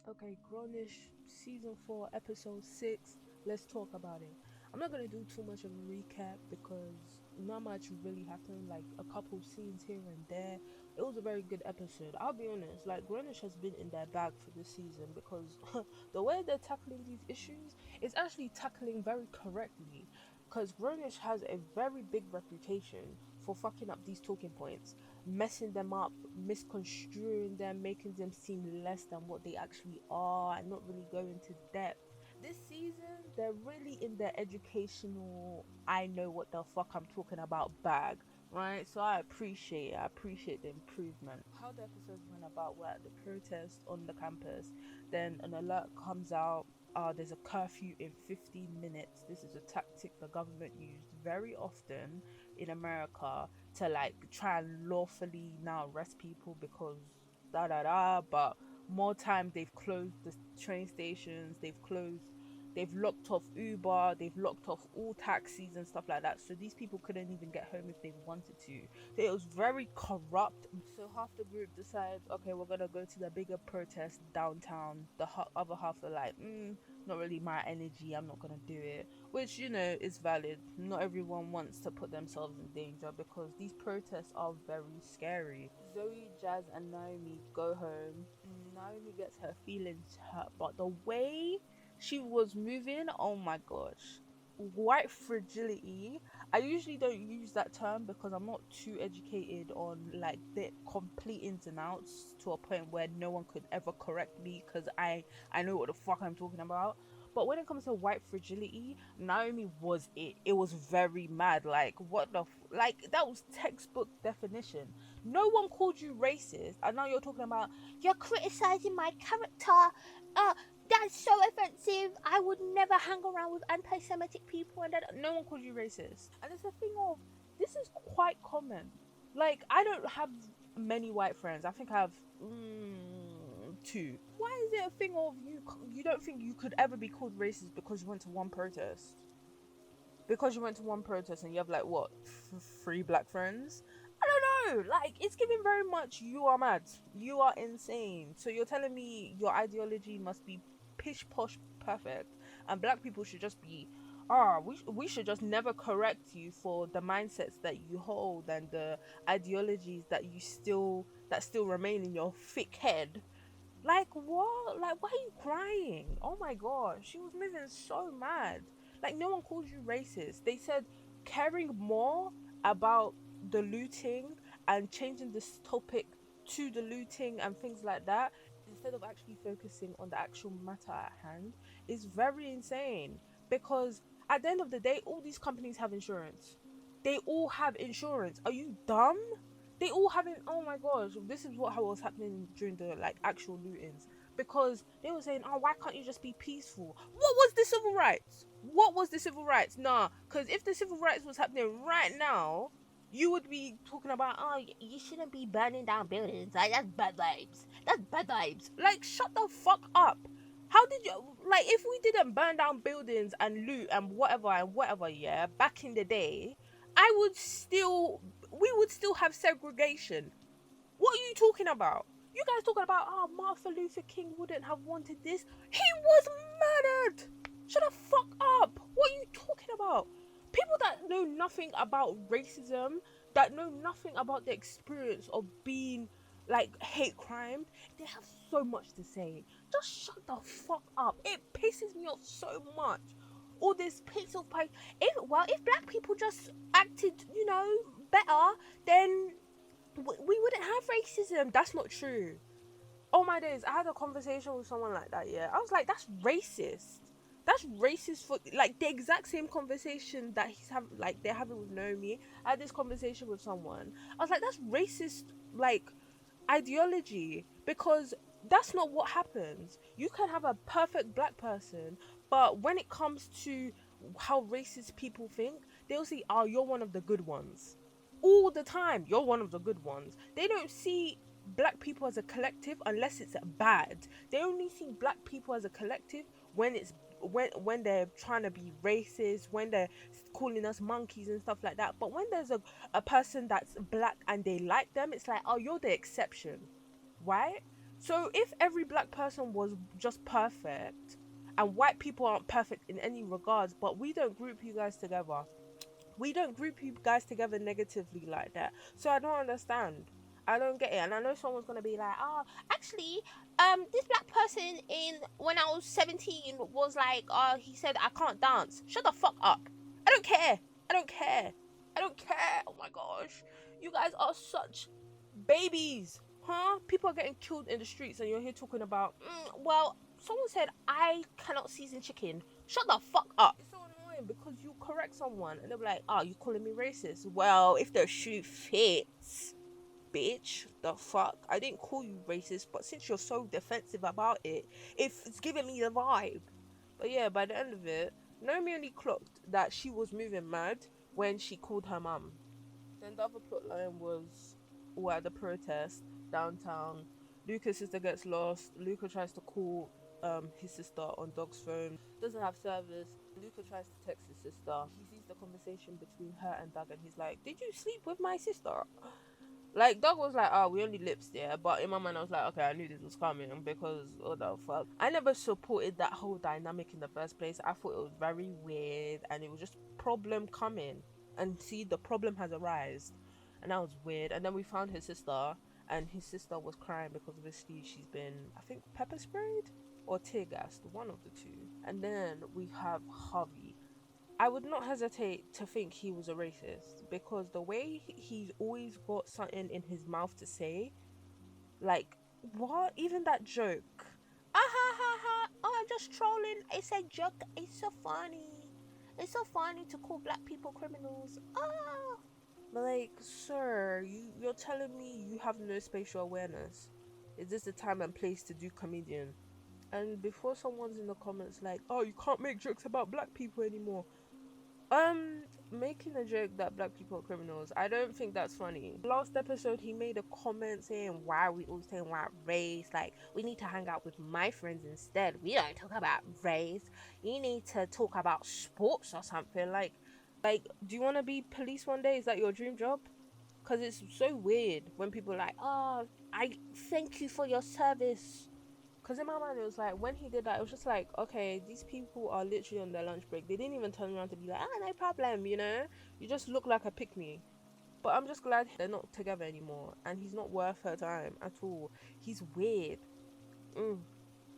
Okay, Grownish season 4, episode 6. Let's talk about it. I'm not gonna do too much of a recap because not much really happened. Like a couple scenes here and there. It was a very good episode. I'll be honest. Like Grownish has been in their bag for this season because the way they're tackling these issues is actually tackling very correctly. Because Grownish has a very big reputation for fucking up these talking points, messing them up, misconstruing them, making them seem less than what they actually are, and not really going to depth. This season, they're really in their educational, I know what the fuck I'm talking about bag, right? So I appreciate it. I appreciate the improvement. How the episodes went about were at the protest on the campus, then an alert comes out. There's a curfew in 15 minutes. This is a tactic the government used very often in America to like try and lawfully now arrest people because da da da. But more time they've closed the train stations, they've locked off Uber, they've locked off all taxis and stuff like that. So these people couldn't even get home if they wanted to. So it was very corrupt. So half the group decides, okay, we're gonna go to the bigger protest downtown. The other half are like, not really my energy. I'm not gonna do it, which is valid. Not everyone wants to put themselves in danger because these protests are very scary. Zoe, Jazz, and Naomi go home. Naomi gets her feelings hurt, but the way she was moving, oh my gosh. White fragility. I usually don't use that term because I'm not too educated on like the complete ins and outs to a point where no one could ever correct me because I know what the fuck I'm talking about. But when it comes to white fragility, Naomi was it. It was very mad. Like what the like that was textbook definition. No one called you racist, and now you're talking about you're criticizing my character. That's so offensive. I would never hang around with anti-Semitic people, and that no one calls you racist. And it's a thing of this is quite common. Like I don't have many white friends. I think I have two. Why is it a thing of you don't think you could ever be called racist because you went to one protest? Because you went to one protest and you have like what three black friends? I don't know. Like it's giving very much you are mad, you are insane. So you're telling me your ideology must be pish posh perfect, and black people should just be we should just never correct you for the mindsets that you hold and the ideologies that still remain in your thick head. Like what? Like why are you crying? Oh my gosh, she was moving so mad. Like no one called you racist. They said caring more about the looting and changing this topic to the looting and things like that instead of actually focusing on the actual matter at hand is very insane. Because at the end of the day, all these companies have insurance. They all have insurance. Are you dumb? They all having oh my gosh, this is what how was happening during the like actual lootings, because they were saying, oh, why can't you just be peaceful? What was the civil rights? What was the civil rights? Nah, because if the civil rights was happening right now, you would be talking about, oh, you shouldn't be burning down buildings, like that's bad vibes, that's bad vibes. Like shut the fuck up. How did you like if we didn't burn down buildings and loot and whatever, yeah, back in the day, I would still we would still have segregation. What are you talking about? You guys talking about, oh, Martin Luther King wouldn't have wanted this. He was murdered. Shut the fuck up. What are you talking about? People that know nothing about racism, that know nothing about the experience of being like hate crime, they have so much to say. Just shut the fuck up. It pisses me off so much. All this pixel pipe. If black people just acted, better, then we wouldn't have racism. That's not true. Oh my days, I had a conversation with someone like that. Yeah, I was like, that's racist. That's racist for like the exact same conversation that they're having with Naomi. I had this conversation with someone. I was like, that's racist, like ideology, because that's not what happens. You can have a perfect black person, but when it comes to how racist people think, they'll say, oh, you're one of the good ones. All the time, you're one of the good ones. They don't see black people as a collective unless it's bad. They only see black people as a collective when it's when they're trying to be racist, when they're calling us monkeys and stuff like that. But when there's a person that's black and they like them, it's like, oh, you're the exception, right? So if every black person was just perfect, and white people aren't perfect in any regards, but we don't group you guys together. We don't group you guys together negatively like that. So I don't understand. I don't get it. And I know someone's gonna be like, oh, actually, this black person in when I was 17 was like, he said I can't dance. Shut the fuck up. I don't care. I don't care. I don't care. Oh my gosh. You guys are such babies. Huh? People are getting killed in the streets and you're here talking about, well, someone said I cannot season chicken. Shut the fuck up. It's so annoying because you correct someone and they're like, oh, you calling me racist? Well, if the shoe fits, bitch, the fuck? I didn't call you racist, but since you're so defensive about it, it's giving me the vibe. But yeah, by the end of it, Naomi only clocked that she was moving mad when she called her mum. Then the other plot line was at the protest downtown. Luca's sister gets lost. Luca tries to call his sister on Dog's phone. Doesn't have service. Luca tries to text his sister. He sees the conversation between her and Doug and he's like, did you sleep with my sister? Like, Doug was like, oh, we only lips there. But in my mind, I was like, okay, I knew this was coming because, what the fuck. I never supported that whole dynamic in the first place. I thought it was very weird and it was just problem coming. And see, the problem has arisen. And that was weird. And then we found his sister and his sister was crying because obviously she's been, I think, pepper sprayed or tear gassed, one of the two. And then we have Harvey. I would not hesitate to think he was a racist because the way he's always got something in his mouth to say, like, what? Even that joke. Ah ha ha ha! Oh, I'm just trolling. It's a joke. It's so funny. It's so funny to call black people criminals. Ah! But like, sir, you're telling me you have no spatial awareness? Is this the time and place to do comedian? And before someone's in the comments like, oh, you can't make jokes about black people anymore. Making a joke that black people are criminals, I don't think that's funny. Last episode, he made a comment saying, why are we all saying about race? Like, we need to hang out with my friends instead. We don't talk about race. You need to talk about sports or something. Like, do you want to be police one day? Is that your dream job? Because it's so weird when people are like, oh, I thank you for your service. Because in my mind, it was like, when he did that, it was just like, okay, these people are literally on their lunch break. They didn't even turn around to be like, no problem, you know? You just look like a pick-me. But I'm just glad they're not together anymore. And he's not worth her time at all. He's weird.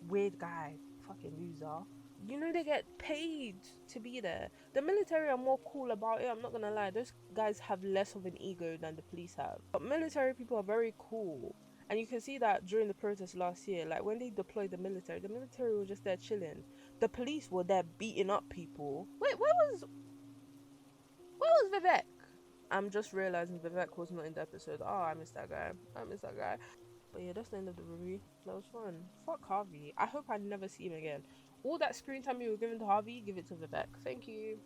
Weird guy. Fucking loser. You know, they get paid to be there. The military are more cool about it, I'm not gonna lie. Those guys have less of an ego than the police have. But military people are very cool. And you can see that during the protest last year, like when they deployed the military was just there chilling. The police were there beating up people. Wait, where was Vivek? I'm just realizing Vivek was not in the episode. Oh, I missed that guy. But yeah, that's the end of the review. That was fun. Fuck Harvey. I hope I never see him again. All that screen time you were giving to Harvey, give it to Vivek. Thank you.